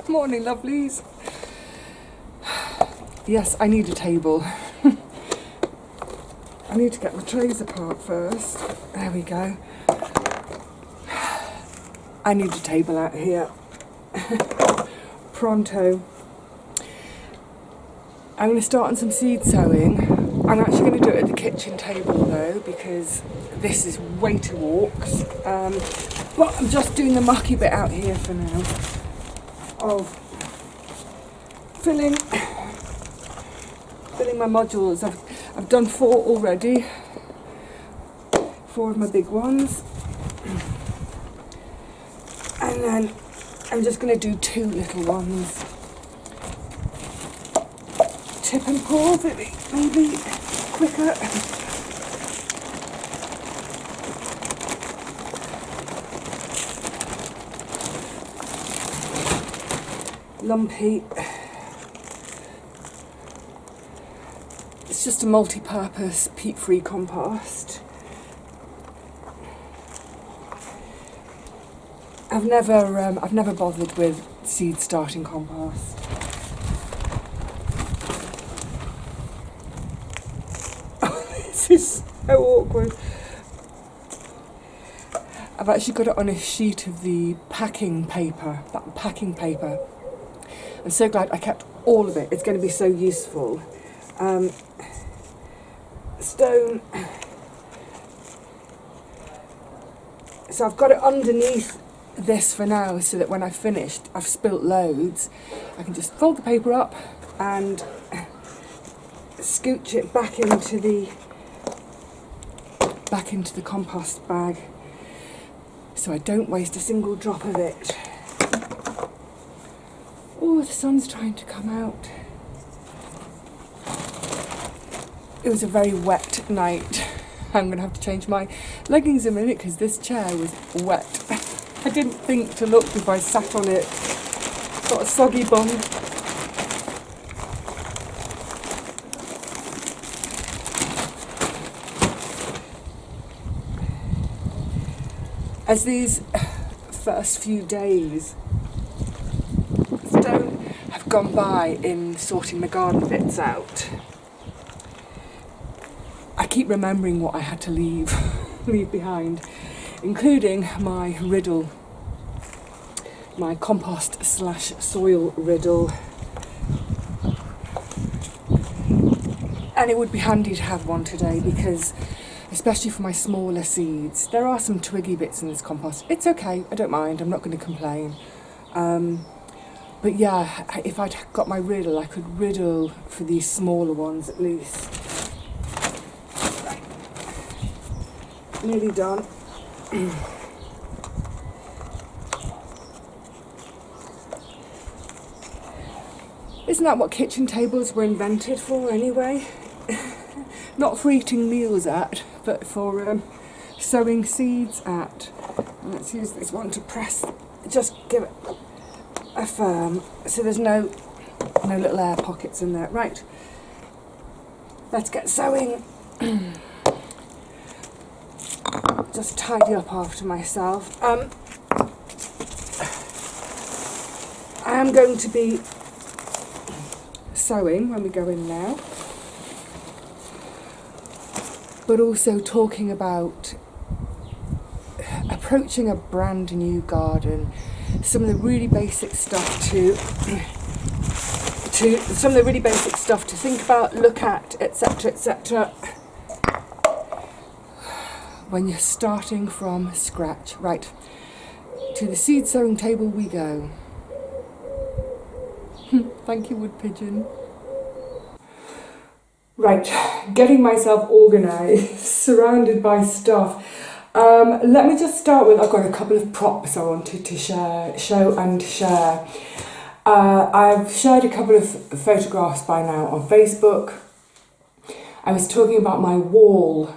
Morning, lovelies. Yes, I need a table. I need to get my trays apart first. There we go. I need a table out here. Pronto. I'm going to start on some seed sowing. I'm actually going to do it at the kitchen table though, because this is way too walks. But I'm just doing the mucky bit out here for now. Of filling my modules. I've done 4 already. 4 of my big ones. And then I'm just going to do 2 little ones. Tip and pour, maybe quicker. Lumpy. It's just a multi-purpose peat-free compost. I've never bothered with seed starting compost. This is so awkward. I've actually got it on a sheet of the packing paper, that packing paper. I'm so glad I kept all of it. It's going to be so useful. Stone. So I've got it underneath this for now, so that when I've finished, I've spilt loads, I can just fold the paper up and scooch it back into the compost bag, so I don't waste a single drop of it. Oh, the sun's trying to come out. It was a very wet night. I'm going to have to change my leggings in a minute because this chair was wet. I didn't think to look before I sat on it. Got a soggy bum. As these first few days have gone by in sorting the garden bits out, I keep remembering what I had to leave behind, including my riddle, my compost / soil riddle. And it would be handy to have one today because, especially for my smaller seeds, there are some twiggy bits in this compost. It's okay, I don't mind, I'm not going to complain. But yeah, if I'd got my riddle, I could riddle for these smaller ones at least. Right. Nearly done. Isn't that what kitchen tables were invented for anyway? Not for eating meals at, but for sowing seeds at. Let's use this one to press, just give it a firm, so there's no little air pockets in there. Right, let's get sowing. Just tidy up after myself. I am going to be sowing when we go in now, but also talking about approaching a brand new garden, some of the really basic stuff to think about, look at, etc., etc. when you're starting from scratch. Right, to the seed sowing table we go. Thank you, wood pigeon. Right, getting myself organised, surrounded by stuff. Let me just start with, I've got a couple of props I wanted to show and share. I've shared a couple of photographs by now on Facebook. I was talking about my wall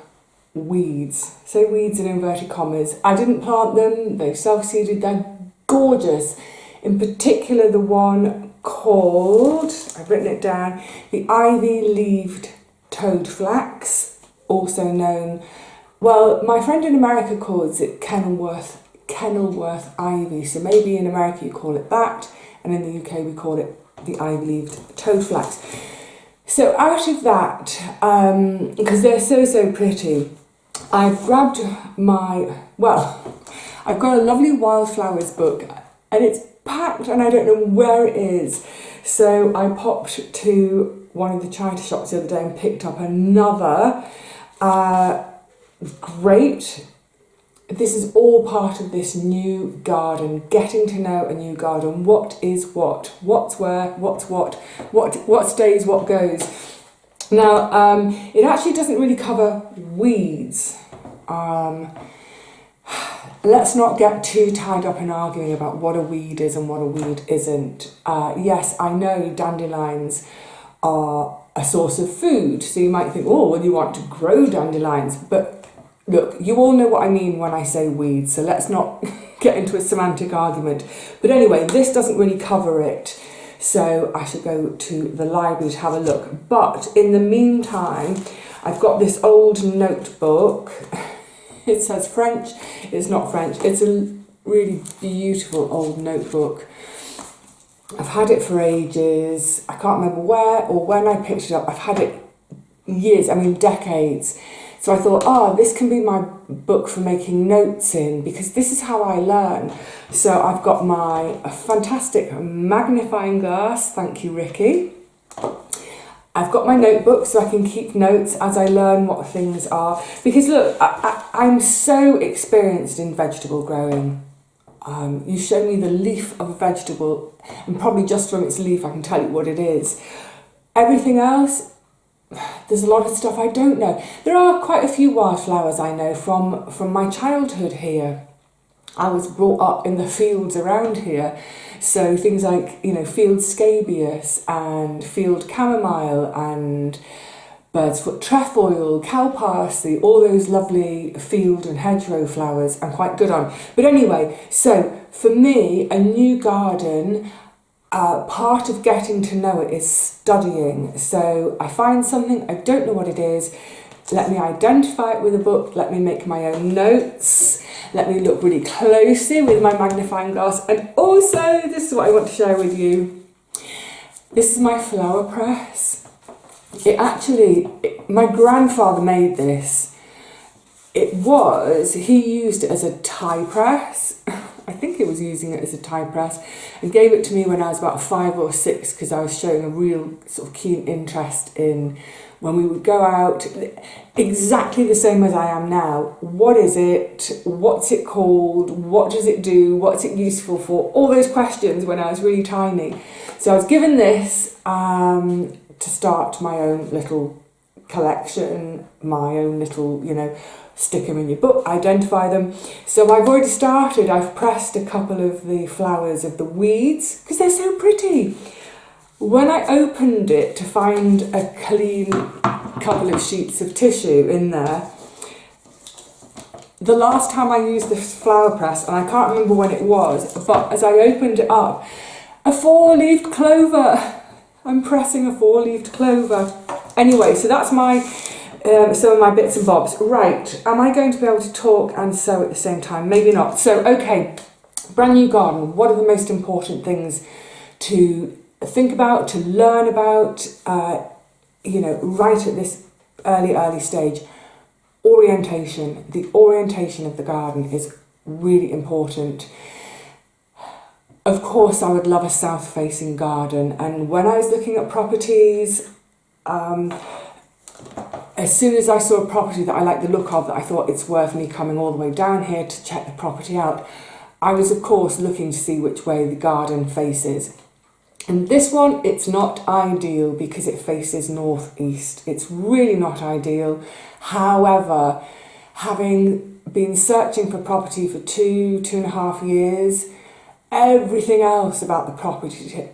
weeds. Say weeds in inverted commas. I didn't plant them, they've self-seeded, they're gorgeous. In particular the one called, I've written it down, the ivy-leaved toadflax, also known, well, my friend in America calls it Kenilworth ivy, so maybe in America you call it that, and in the UK we call it the ivy-leaved toadflax. So out of that, because they're so pretty, I've grabbed I've got a lovely wildflowers book, and it's packed and I don't know where it is. So I popped to one of the charity shops the other day and picked up another. Great. This is all part of this new garden, getting to know a new garden. What is what's where, what's what stays, what goes. Now, it actually doesn't really cover weeds. Let's not get too tied up in arguing about what a weed is and what a weed isn't. Yes, I know dandelions are a source of food, so you might think, oh, well, you want to grow dandelions, but look, you all know what I mean when I say weeds, so let's not get into a semantic argument. But anyway, this doesn't really cover it, so I should go to the library to have a look. But in the meantime, I've got this old notebook. It says French. It's not French. It's a really beautiful old notebook. I've had it for ages. I can't remember where or when I picked it up. I've had it years, decades. So I thought, this can be my book for making notes in, because this is how I learn. So I've got my fantastic magnifying glass. Thank you, Ricky. I've got my notebook so I can keep notes as I learn what things are. Because look, I'm so experienced in vegetable growing. You show me the leaf of a vegetable, and probably just from its leaf I can tell you what it is. Everything else, there's a lot of stuff I don't know. There are quite a few wildflowers I know from my childhood here. I was brought up in the fields around here. So things like, field scabious and field chamomile and bird's foot trefoil, cow parsley, all those lovely field and hedgerow flowers I'm quite good on. But anyway, so for me, a new garden, part of getting to know it is studying. So I find something, I don't know what it is, let me identify it with a book, let me make my own notes, let me look really closely with my magnifying glass, and also, this is what I want to share with you. This is my flower press. My grandfather made this. He used it as a tie press. I think he was using it as a tie press, and gave it to me when I was about 5 or 6, because I was showing a real sort of keen interest in when we would go out, exactly the same as I am now. What is it? What's it called? What does it do? What's it useful for? All those questions when I was really tiny. So I was given this to start my own little collection, my own little, stick them in your book, identify them. So I've already started. I've pressed a couple of the flowers of the weeds because they're so pretty. When I opened it to find a clean couple of sheets of tissue in there, the last time I used this flower press, and I can't remember when it was, but as I opened it up, a 4-leaved clover. I'm pressing a 4-leaved clover. Anyway, so that's some of my bits and bobs. Right, am I going to be able to talk and sew at the same time? Maybe not. So, okay, brand new garden. What are the most important things to think about, to learn about, right at this early stage? Orientation. The orientation of the garden is really important. Of course, I would love a south-facing garden, and when I was looking at properties, as soon as I saw a property that I liked the look of, that I thought it's worth me coming all the way down here to check the property out, I was of course looking to see which way the garden faces. And this one, it's not ideal because it faces northeast. It's really not ideal. However, having been searching for property for 2.5 years, everything else about the property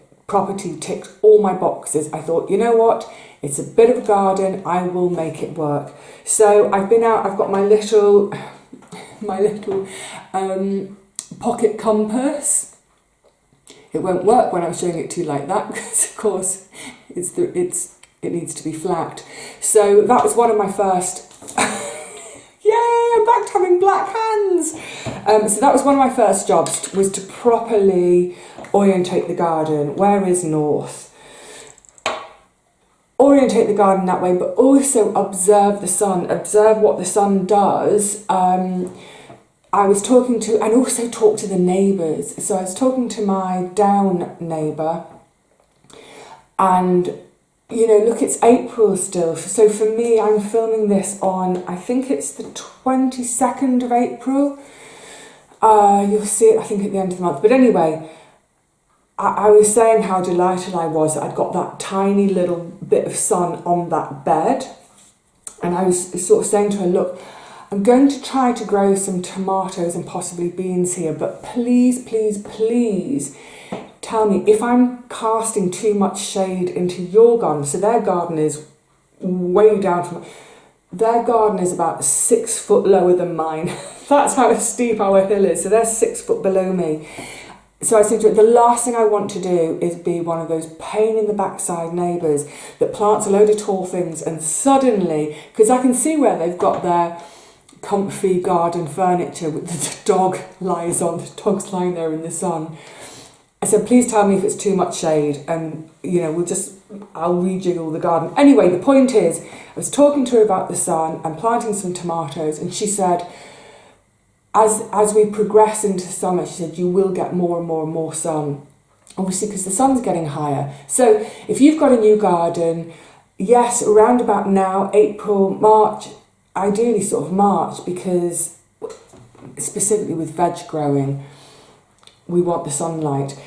ticked all my boxes. I thought, you know what? It's a bit of a garden. I will make it work. So I've been out. I've got my little pocket compass. It won't work when I'm showing it to you like that because, of course, it needs to be flat. So that was one of my first. Yay! I'm back to having black hands. So that was one of my first jobs, was to properly orientate the garden. Where is north? Orientate the garden that way, but also observe the sun, observe what the sun does. I was talking to, and also talk to the neighbours. So I was talking to my down neighbour, and you know, look, it's April still. So for me, I'm filming this on, I think it's the 22nd of April. You'll see it, I think, at the end of the month. But anyway, I was saying how delighted I was that I'd got that tiny little bit of sun on that bed. And I was sort of saying to her, look, I'm going to try to grow some tomatoes and possibly beans here, but please, please, please tell me if I'm casting too much shade into your garden. So their garden is way down from, their garden is about 6 foot lower than mine. That's how steep our hill is. So they're 6 foot below me. So I said to her, the last thing I want to do is be one of those pain in the backside neighbours that plants a load of tall things and suddenly, because I can see where they've got their comfy garden furniture with the dog lies on, the dog's lying there in the sun. I said, please tell me if it's too much shade and, you know, I'll rejiggle the garden. Anyway, the point is, I was talking to her about the sun and planting some tomatoes, and she said, as we progress into summer, she said, you will get more and more and more sun. Obviously, because the sun's getting higher. So if you've got a new garden, yes, around about now, April, March, ideally sort of March, because specifically with veg growing, we want the sunlight.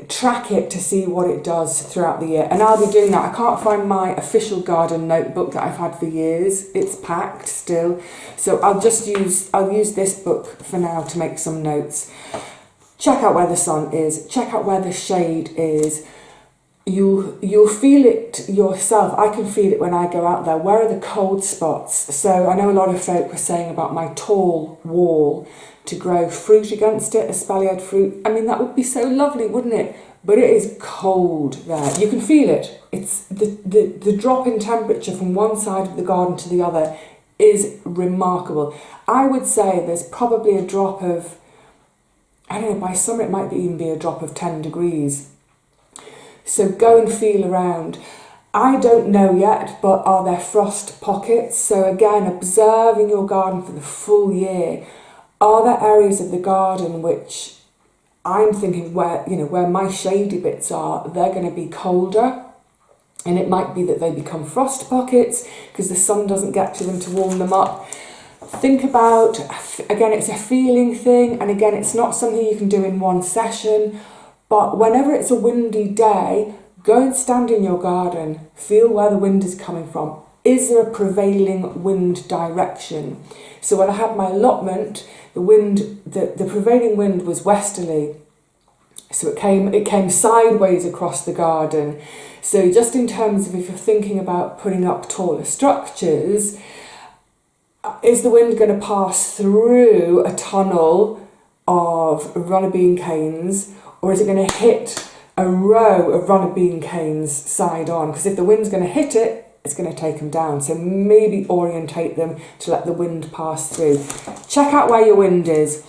Track it to see what it does throughout the year. And I'll be doing that. I can't find my official garden notebook that I've had for years. It's packed still. So I'll use this book for now to make some notes. Check out where the sun is. Check out where the shade is. You'll feel it yourself. I can feel it when I go out there. Where are the cold spots? So I know a lot of folk were saying about my tall wall to grow fruit against it, espaliered fruit. I mean, that would be so lovely, wouldn't it? But it is cold there. You can feel it. It's the drop in temperature from one side of the garden to the other is remarkable. I would say there's probably a drop of, I don't know, by summer it might even be a drop of 10 degrees. So go and feel around. I don't know yet, but are there frost pockets? So again, observing your garden for the full year. Are there areas of the garden which I'm thinking where my shady bits are, they're going to be colder, and it might be that they become frost pockets because the sun doesn't get to them to warm them up. Think about, again, it's a feeling thing, and again, it's not something you can do in one session, but whenever it's a windy day, go and stand in your garden, feel where the wind is coming from. Is there a prevailing wind direction? So when I had my allotment, the prevailing wind was westerly. So it came sideways across the garden. So just in terms of if you're thinking about putting up taller structures, is the wind going to pass through a tunnel of runner bean canes, or is it going to hit a row of runner bean canes side on? Because if the wind's going to hit it, it's going to take them down. So maybe orientate them to let the wind pass through. Check out where your wind is.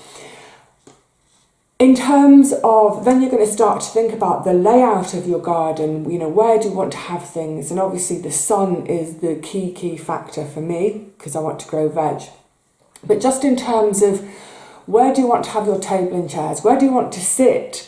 In terms of, then you're going to start to think about the layout of your garden. You know, where do you want to have things? And obviously the sun is the key factor for me because I want to grow veg. But just in terms of where do you want to have your table and chairs? Where do you want to sit?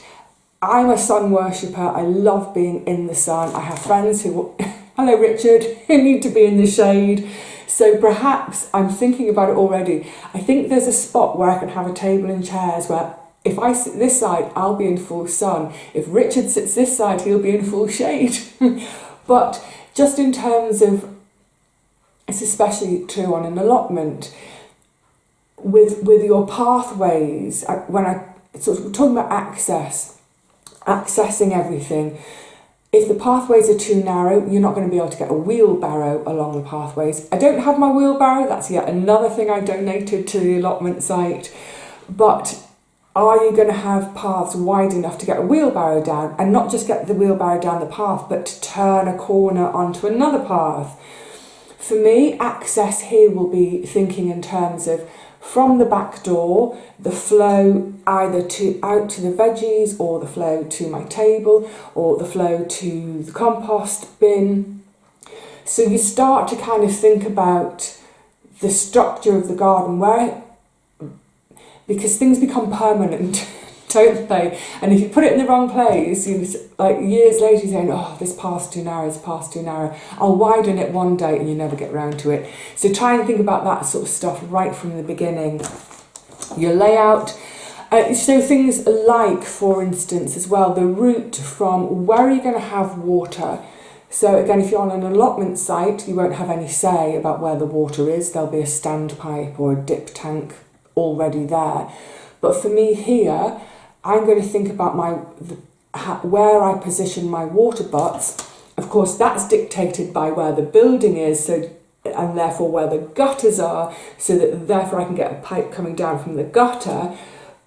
I'm a sun worshipper. I love being in the sun. I have friends who, hello Richard, who need to be in the shade. So perhaps I'm thinking about it already. I think there's a spot where I can have a table and chairs where if I sit this side, I'll be in full sun. If Richard sits this side, he'll be in full shade. But just in terms of, it's especially true on an allotment, with your pathways, when I sort of talking about accessing everything, if the pathways are too narrow, you're not going to be able to get a wheelbarrow along the pathways. I don't have my wheelbarrow, that's yet another thing I donated to the allotment site. But are you going to have paths wide enough to get a wheelbarrow down, and not just get the wheelbarrow down the path, but to turn a corner onto another path? For me, access here will be thinking in terms of from the back door, the flow either out to the veggies, or the flow to my table, or the flow to the compost bin. So you start to kind of think about the structure of the garden, because things become permanent, don't they? And if you put it in the wrong place, like years later you're saying, oh, this path's too narrow, I'll widen it one day, and you never get round to it. So try and think about that sort of stuff right from the beginning. Your layout. So things like, for instance, as well, the route from where are you going to have water. So again, if you're on an allotment site, you won't have any say about where the water is. There'll be a standpipe or a dip tank already there. But for me here, I'm going to think about where I position my water butts. Of course, that's dictated by where the building is, and therefore where the gutters are, so that therefore I can get a pipe coming down from the gutter.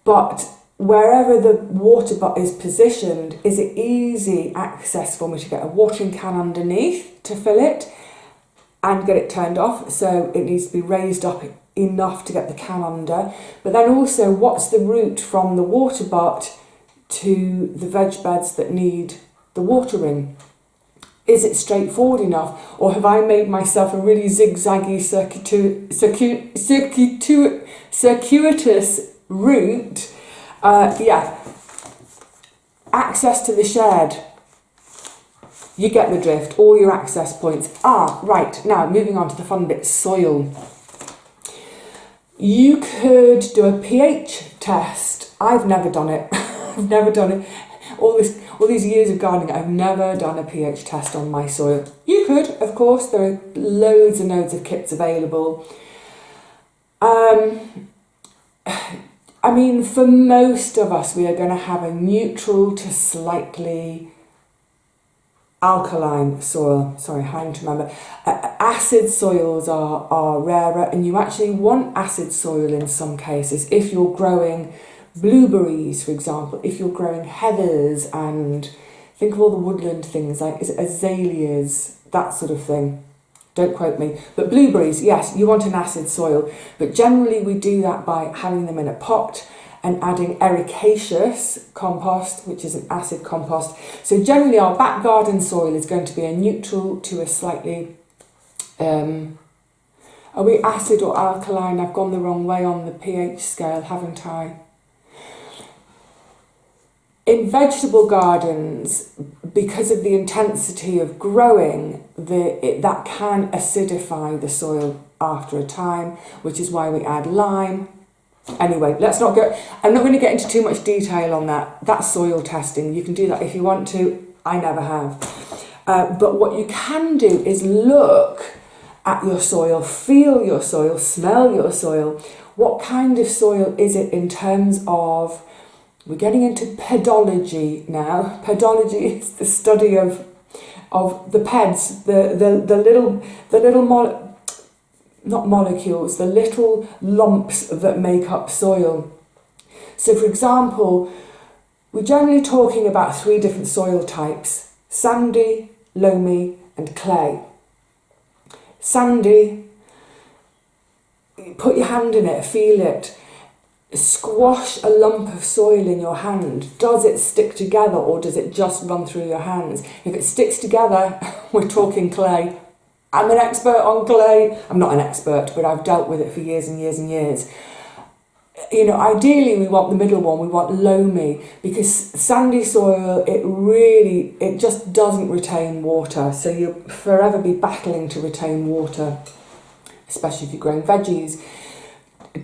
But wherever the water butt is positioned, is it easy access for me to get a watering can underneath to fill it and get it turned off? So it needs to be raised up enough to get the can under. But then also, what's the route from the water butt to the veg beds that need the watering? Is it straightforward enough, or have I made myself a really zigzaggy circuitous route? Access to the shed. You get the drift, all your access points. Right, now moving on to the fun bit, soil. You could do a pH test. I've never done it. I've never done it. All these years of gardening, I've never done a pH test on my soil. You could, of course, there are loads and loads of kits available. I mean, for most of us, we are going to have a neutral to slightly alkaline soil. Sorry, hard to remember. Acid soils are rarer, and you actually want acid soil in some cases if you're growing blueberries, for example, if you're growing heathers, and think of all the woodland things like azaleas, that sort of thing. Don't quote me. But blueberries, yes, you want an acid soil. But generally we do that by having them in a pot and adding ericaceous compost, which is an acid compost. So generally our back garden soil is going to be a neutral to a slightly... are we acid or alkaline? I've gone the wrong way on the pH scale, haven't I? In vegetable gardens, because of the intensity of growing, that can acidify the soil after a time, which is why we add lime. Anyway, let's not go... I'm not going to get into too much detail on that. That's soil testing. You can do that if you want to. I never have. But what you can do is look at your soil, feel your soil, smell your soil. What kind of soil is it in terms of... We're getting into pedology now. Pedology is the study of the peds, the little not molecules, the little lumps that make up soil. So, for example, we're generally talking about 3 different soil types: sandy, loamy, and clay. Sandy, put your hand in it, feel it. Squash a lump of soil in your hand. Does it stick together, or does it just run through your hands? If it sticks together, we're talking clay. I'm an expert on clay. I'm not an expert, but I've dealt with it for years and years and years. You know, ideally we want the middle one, we want loamy, because sandy soil, it just doesn't retain water. So you'll forever be battling to retain water, especially if you're growing veggies.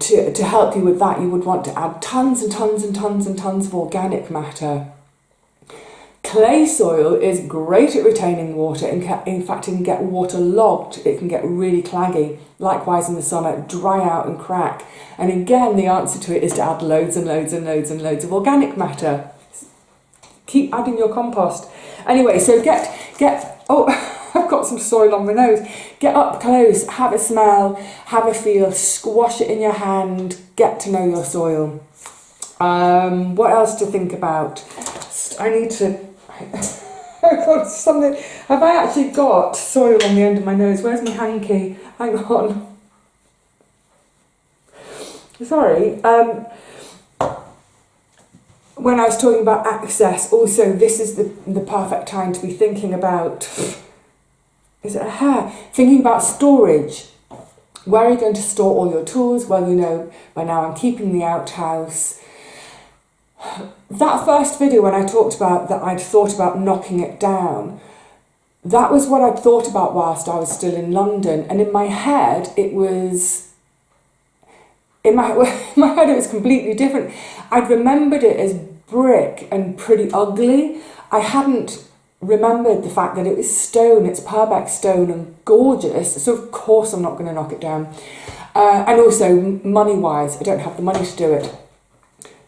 To help you with that, you would want to add tons and tons and tons and tons of organic matter. Clay soil is great at retaining water. In fact, it can get waterlogged. It can get really claggy. Likewise in the summer, dry out and crack. And again, the answer to it is to add loads and loads and loads and loads of organic matter. Keep adding your compost. Anyway, so I've got some soil on my nose. Get up close, have a smell, have a feel, squash it in your hand, get to know your soil. What else to think about? I need to... I've got something... Have I actually got soil on the end of my nose? Where's my hanky? Hang on. Sorry, when I was talking about access, also this is the perfect time to be thinking about, is it a hair? Thinking about storage. Where are you going to store all your tools? Well, you know, by now I'm keeping the outhouse. That first video when I talked about that I'd thought about knocking it down, that was what I'd thought about whilst I was still in London. And in my head, it was... in my head it was completely different. I'd remembered it as brick and pretty ugly. I hadn't remembered the fact that it was stone, it's Purbeck stone and gorgeous, so of course I'm not going to knock it down. And also, money-wise, I don't have the money to do it.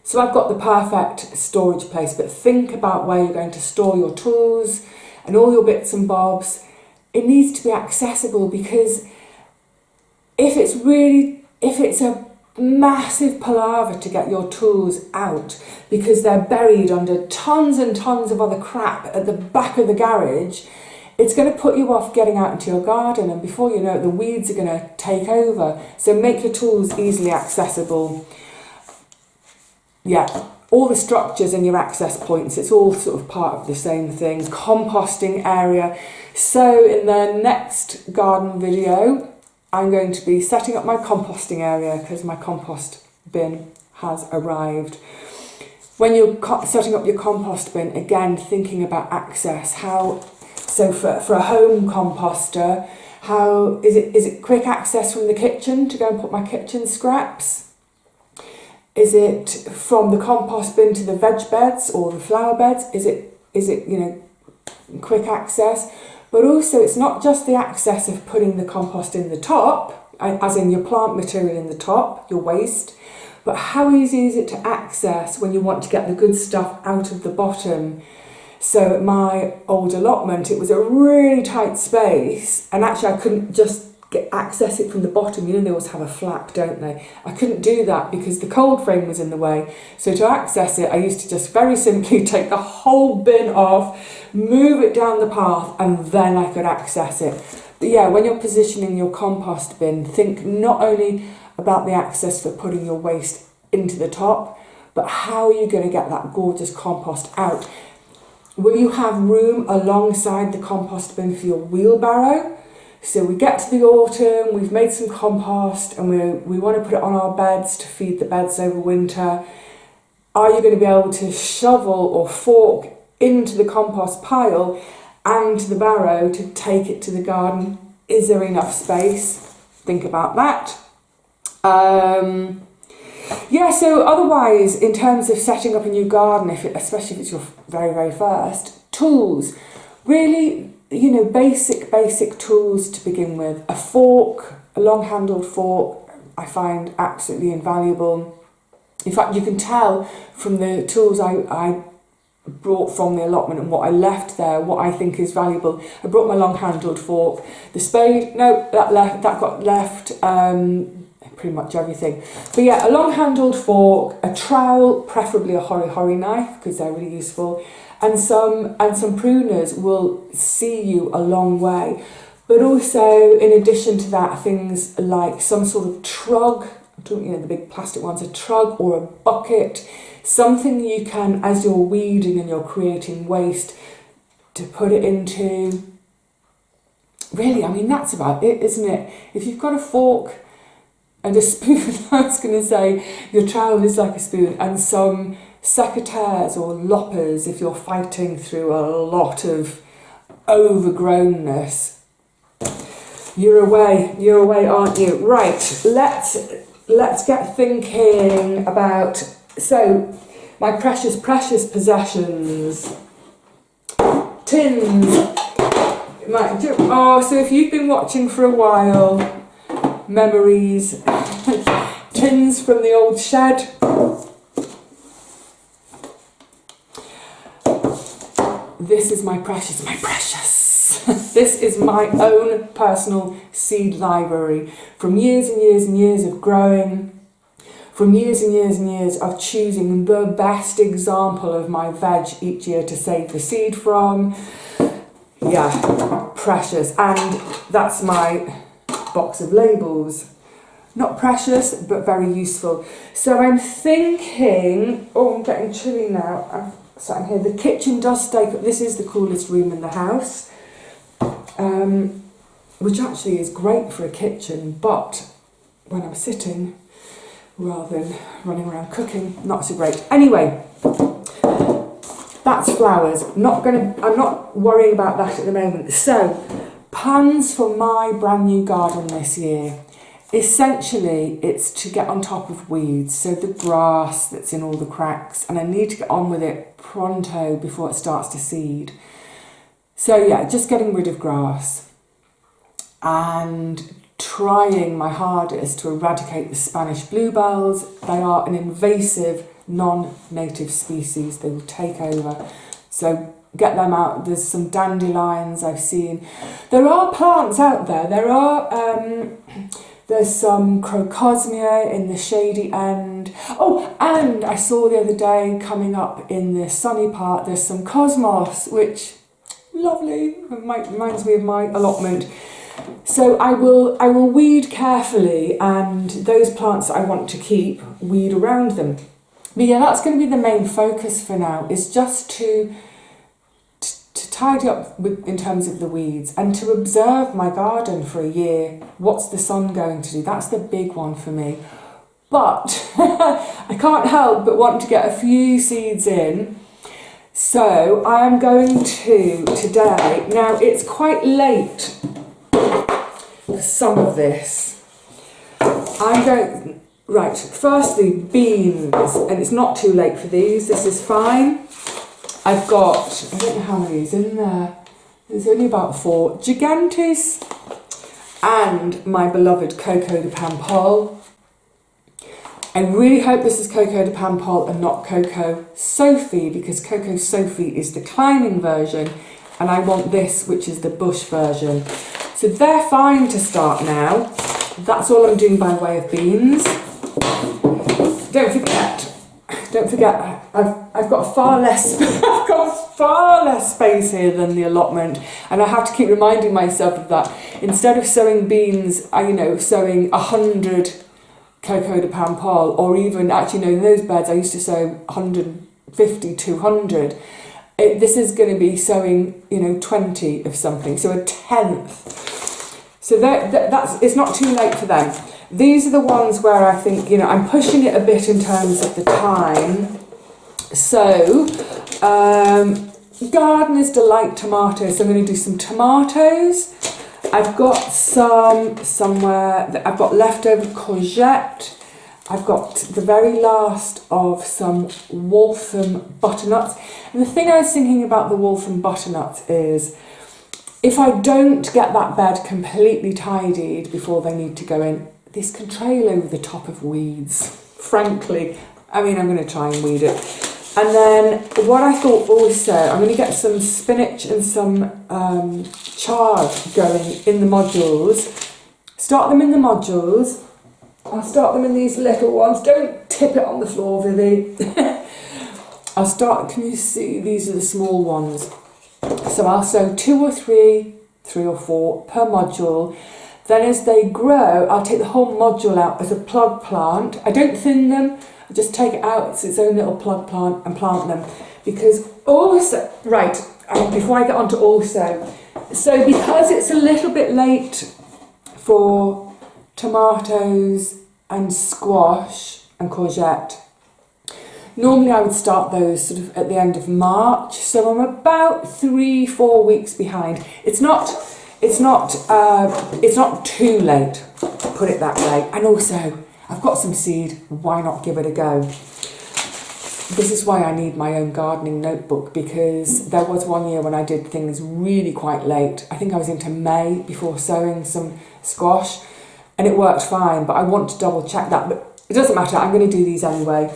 So I've got the perfect storage place, but think about where you're going to store your tools and all your bits and bobs. It needs to be accessible, because if it's a massive palaver to get your tools out because they're buried under tons and tons of other crap at the back of the garage, it's going to put you off getting out into your garden, and before you know it, the weeds are going to take over. So make your tools easily accessible. Yeah, all the structures and your access points, it's all sort of part of the same thing. Composting area. So in the next garden video, I'm going to be setting up my composting area because my compost bin has arrived. When you're setting up your compost bin, again, thinking about access. So for a home composter, how is it quick access from the kitchen to go and put my kitchen scraps? Is it from the compost bin to the veg beds or the flower beds? Is it you know, quick access? But also, it's not just the access of putting the compost in the top, as in your plant material in the top, your waste, but how easy is it to access when you want to get the good stuff out of the bottom? So at my old allotment, it was a really tight space, and actually I couldn't just access it from the bottom. You know, they always have a flap, don't they? I couldn't do that because the cold frame was in the way. So to access it, I used to just very simply take the whole bin off, move it down the path, and then I could access it. But yeah, when you're positioning your compost bin, think not only about the access for putting your waste into the top, but how are you going to get that gorgeous compost out? Will you have room alongside the compost bin for your wheelbarrow? So we get to the autumn, we've made some compost, and we want to put it on our beds to feed the beds over winter. Are you going to be able to shovel or fork into the compost pile and the barrow to take it to the garden? Is there enough space? Think about that. Yeah, so otherwise, in terms of setting up a new garden, especially if it's your very, very first, tools. Really, you know, basic tools to begin with. A fork, a long-handled fork, I find absolutely invaluable. In fact, you can tell from the tools I brought from the allotment and what I left there, what I think is valuable. I brought my long-handled fork. The spade, no, that got left. Pretty much everything. But yeah, a long-handled fork, a trowel, preferably a hori-hori knife because they're really useful, and some pruners will see you a long way. But also, in addition to that, things like some sort of trug, you know, the big plastic ones, a trug or a bucket, something you can, as you're weeding and you're creating waste, to put it into. Really, I mean, that's about it, isn't it? If you've got a fork and a spoon, I was going to say, your trowel is like a spoon, and some secateurs or loppers if you're fighting through a lot of overgrownness. You're away, aren't you? Right, let's get thinking about, so, my precious possessions. Tins. So if you've been watching for a while, memories, tins from the old shed. This is my precious. This is my own personal seed library from years and years and years of growing, from years and years and years of choosing the best example of my veg each year to save the seed from. Yeah, precious. And that's my box of labels. Not precious, but very useful. So I'm thinking, oh, I'm getting chilly now. I'm sat in here. The kitchen does stay, this is the coolest room in the house, which actually is great for a kitchen, but when I'm sitting, rather than running around cooking, not so great. Anyway, that's flowers. I'm not worrying about that at the moment. So, plans for my brand new garden this year. Essentially, it's to get on top of weeds, so the grass that's in all the cracks, and I need to get on with it pronto before it starts to seed. So yeah, just getting rid of grass and trying my hardest to eradicate the Spanish bluebells. They are an invasive, non-native species. They will take over. So get them out. There's some dandelions I've seen. There are plants out there. There's some crocosmia in the shady end. Oh, and I saw the other day coming up in the sunny part, there's some cosmos, which, lovely, reminds me of my allotment. So I will weed carefully, and those plants that I want to keep, weed around them. But yeah, that's going to be the main focus for now, is just to tidy up in terms of the weeds and to observe my garden for a year. What's the sun going to do? That's the big one for me. But I can't help but want to get a few seeds in. So I am going to today, now it's quite late for some of this. I'm going, right, firstly beans, and it's not too late for these, this is fine. I've got, I don't know how many is in there, there's only about 4, Gigantes, and my beloved Coco de Pampol. I really hope this is Coco de Pampol and not Coco Sophie, because Coco Sophie is the climbing version, and I want this, which is the bush version. So they're fine to start now. That's all I'm doing by way of beans. Don't forget, I've got far less space here than the allotment, and I have to keep reminding myself of that. Instead of sowing beans, sowing 100 Coco de Pampol, or even, actually no, in those beds I used to sow 150, 200. This is going to be sowing, 20 of something, so a tenth. So that's, it's not too late for them. These are the ones where I think, I'm pushing it a bit in terms of the time. So, Gardener's Delight tomatoes. So I'm going to do some tomatoes. I've got somewhere, I've got leftover courgette. I've got the very last of some Waltham butternuts. And the thing I was thinking about the Waltham butternuts is, if I don't get that bed completely tidied before they need to go in, this can trail over the top of weeds, frankly. I'm going to try and weed it. And then what I thought also, I'm going to get some spinach and some chard going in the modules. Start them in the modules. I'll start them in these little ones. Don't tip it on the floor, Vivi. I'll start, can you see, these are the small ones. So I'll sow 2 or 3 or 4 per module. Then as they grow, I'll take the whole module out as a plug plant. I don't thin them, I just take it out, it's its own little plug plant, and plant them. Because also, before I get on to also, so because it's a little bit late for tomatoes and squash and courgette, normally I would start those sort of at the end of March, so I'm about 3-4 weeks behind. It's not too late, put it that way. And also, I've got some seed, why not give it a go? This is why I need my own gardening notebook, because there was one year when I did things really quite late. I think I was into May before sowing some squash, and it worked fine, but I want to double check that. But it doesn't matter, I'm going to do these anyway.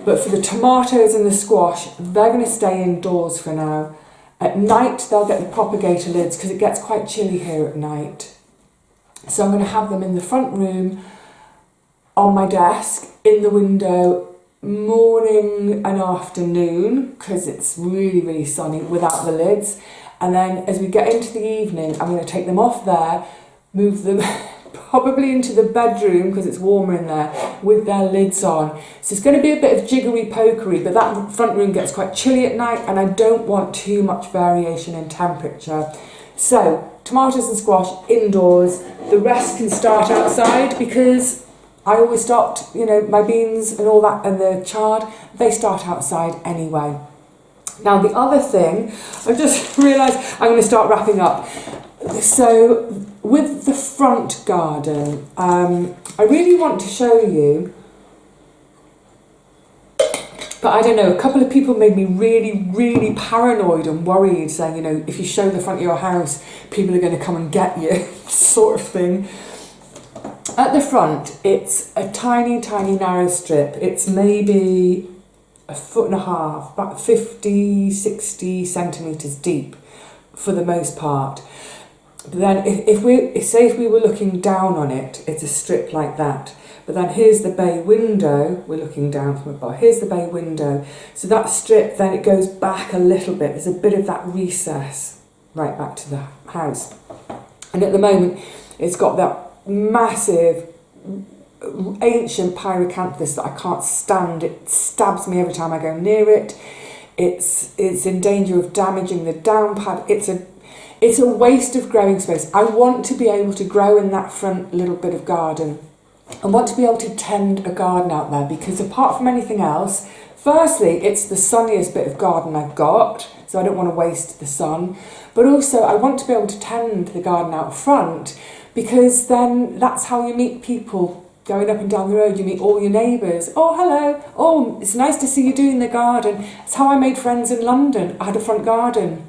But for the tomatoes and the squash, they're going to stay indoors for now. At night, they'll get the propagator lids because it gets quite chilly here at night. So I'm going to have them in the front room, on my desk, in the window, morning and afternoon, because it's really, really sunny without the lids. And then as we get into the evening, I'm going to take them off there, move them probably into the bedroom because it's warmer in there with their lids on. So it's going to be a bit of jiggery pokery, but that front room gets quite chilly at night and I don't want too much variation in temperature. So tomatoes and squash indoors, the rest can start outside because I always stocked, you know, my beans and all that and the chard, they start outside anyway. Now the other thing, I just realised I'm going to start wrapping up. So with the front garden, I really want to show you, but I don't know, a couple of people made me really paranoid and worried, saying, you know, if you show the front of your house, people are going to come and get you, sort of thing. At the front, it's a tiny narrow strip. It's maybe 1.5 foot, about 50-60 centimetres deep for the most part. But then if we were looking down on it, it's a strip like that. But then here's the bay window, we're looking down from above, here's the bay window. So that strip, then it goes back a little bit, there's a bit of that recess right back to the house. And at the moment, it's got that massive ancient pyrocanthus that I can't stand. It stabs me every time I go near it. It's in danger of damaging the down pad. It's a waste of growing space. I want to be able to grow in that front little bit of garden. I want to be able to tend a garden out there because apart from anything else, firstly, it's the sunniest bit of garden I've got, so I don't want to waste the sun. But also, I want to be able to tend the garden out front because then that's how you meet people. Going up and down the road, you meet all your neighbours. Oh, hello. Oh, it's nice to see you doing the garden. It's how I made friends in London. I had a front garden.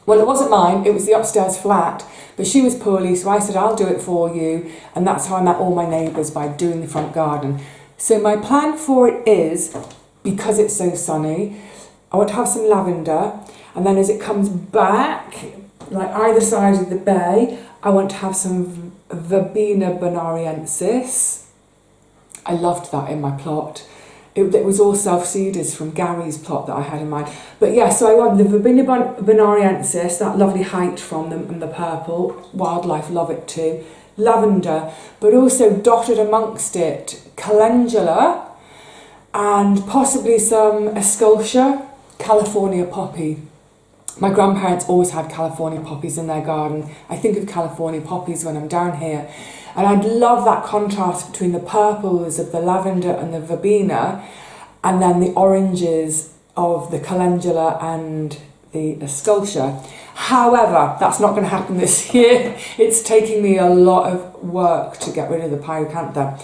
Well, it wasn't mine. It was the upstairs flat. But she was poorly, so I said, I'll do it for you. And that's how I met all my neighbours, by doing the front garden. So my plan for it is, because it's so sunny, I want to have some lavender. And then as it comes back, like either side of the bay, I want to have some Verbena bonariensis. I loved that in my plot. It was all self-seeders from Gary's plot that I had in mind. But yeah, so I want the Verbena bonariensis, that lovely height from them, and the purple. Wildlife love it too. Lavender, but also dotted amongst it, calendula, and possibly some escultia, California poppy. My grandparents always had California poppies in their garden. I think of California poppies when I'm down here. And I'd love that contrast between the purples of the lavender and the verbena and then the oranges of the calendula and the escultia. However, that's not going to happen this year. It's taking me a lot of work to get rid of the pyracantha.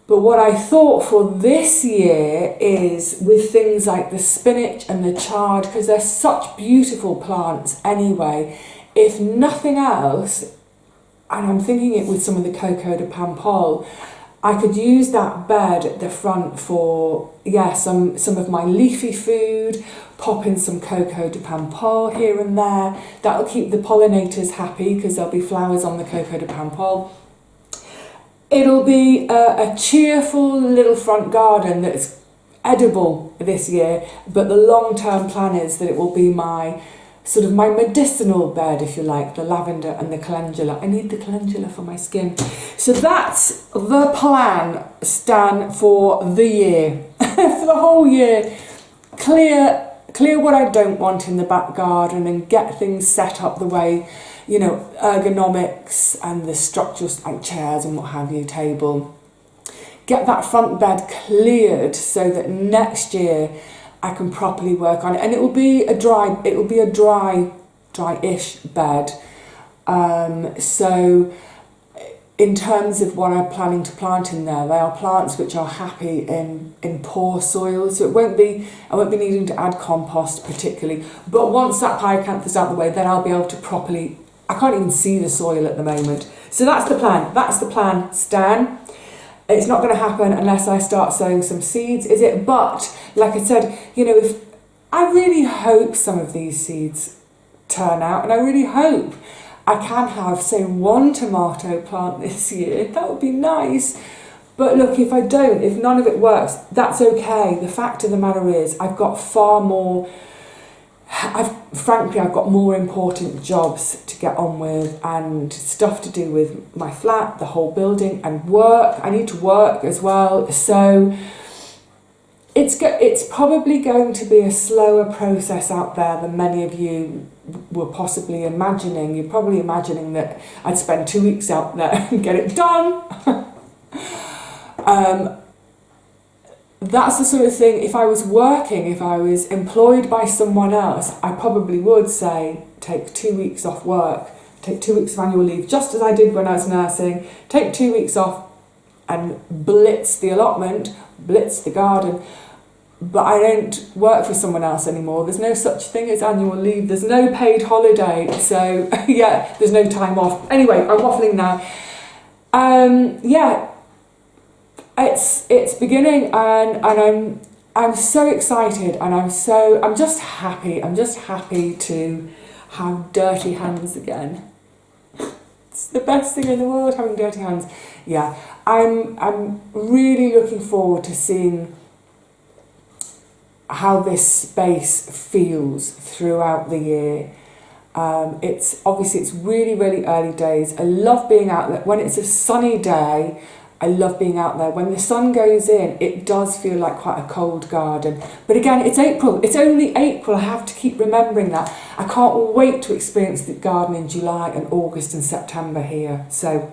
But what I thought for this year is with things like the spinach and the chard, because they're such beautiful plants anyway, if nothing else, and I'm thinking it with some of the Coco de Pampol, I could use that bed at the front for, yeah, some of my leafy food, pop in some Coco de Pampol here and there. That'll keep the pollinators happy because there'll be flowers on the Coco de Pampol. It'll be a cheerful little front garden that's edible this year, but the long-term plan is that it will be my sort of my medicinal bed, if you like, the lavender and the calendula. I need the calendula for my skin. So that's the plan, Stan, for the year, for the whole year. Clear what I don't want in the back garden and get things set up the way, you know, ergonomics and the structures like chairs and what have you, table. Get that front bed cleared so that next year I can properly work on it, and it will be a dry-ish bed. So in terms of what I'm planning to plant in there, they are plants which are happy in poor soil, so I won't be needing to add compost particularly. But once that pyracantha's out of the way, then I'll be able to properly. I can't even see the soil at the moment. So that's the plan. That's the plan, Stan. It's not going to happen unless I start sowing some seeds, is it? But, like I said, you know, if I really hope some of these seeds turn out, and I really hope I can have, say, one tomato plant this year. That would be nice. But look, if I don't, if none of it works, that's okay. The fact of the matter is I've got far more frankly, I've got more important jobs to get on with and stuff to do with my flat, the whole building, and work. I need to work as well. So it's probably going to be a slower process out there than many of you were possibly imagining. You're probably imagining that I'd spend 2 weeks out there and get it done. That's the sort of thing, if I was working, if I was employed by someone else, I probably would say, take 2 weeks off work, take 2 weeks of annual leave, just as I did when I was nursing, take 2 weeks off and blitz the allotment, blitz the garden. But I don't work for someone else anymore. There's no such thing as annual leave. There's no paid holiday. So yeah, there's no time off. Anyway, I'm waffling now. Yeah. It's beginning, and I'm so excited, and I'm just happy. I'm just happy to have dirty hands again. It's the best thing in the world, having dirty hands. Yeah, I'm really looking forward to seeing how this space feels throughout the year. It's really early days. I love being out there when it's a sunny day. I love being out there. When the sun goes in, it does feel like quite a cold garden. But again, it's April. It's only April. I have to keep remembering that. I can't wait to experience the garden in July and August and September here. So,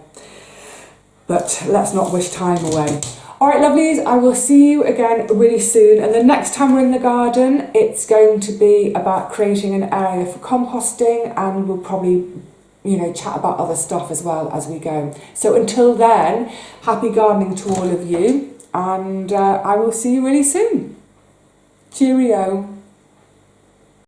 but let's not wish time away. All right, lovelies, I will see you again really soon. And the next time we're in the garden, it's going to be about creating an area for composting, and we'll probably chat about other stuff as well as we go. So until then, happy gardening to all of you, and I will see you really soon. Cheerio.